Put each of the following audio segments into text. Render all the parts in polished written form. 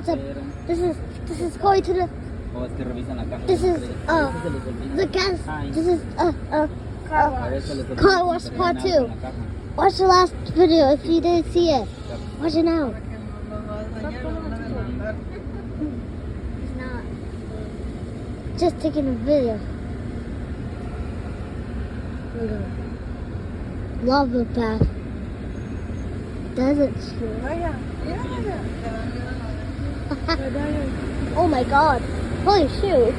What's up? This is going to the. O es que revisan la cámara. This is A veces se les olvida. the gas. Ay. This is A veces se les olvida car wash que part traen algo 2. en la caja. Watch the last video if you didn't see it. Watch it now. It's not. Just taking a video. Look at it. Lava bath. Desert street. Oh my god. Holy shoot.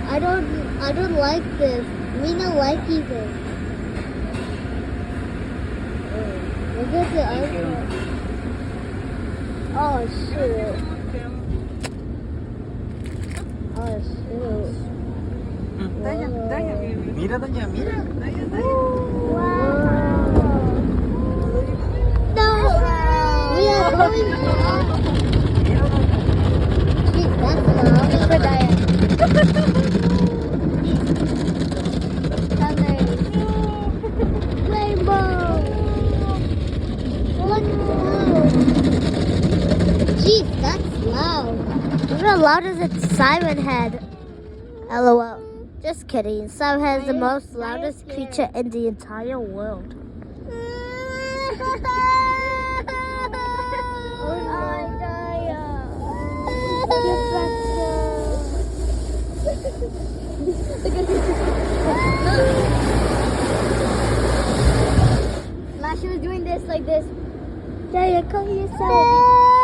I don't like this. We don't like this. Look at the other. Oh shoot. Oh shoot. Mira, doña, mira. No! We are going Jeez, that's loud. It's for Diane. Rainbow! Look blue. Jeez, that's loud. Look how loud is it Simon had. LOL. Just kidding. Simon has the most loudest creature in the entire world. Last she was doing this like this. Daya, come yourself.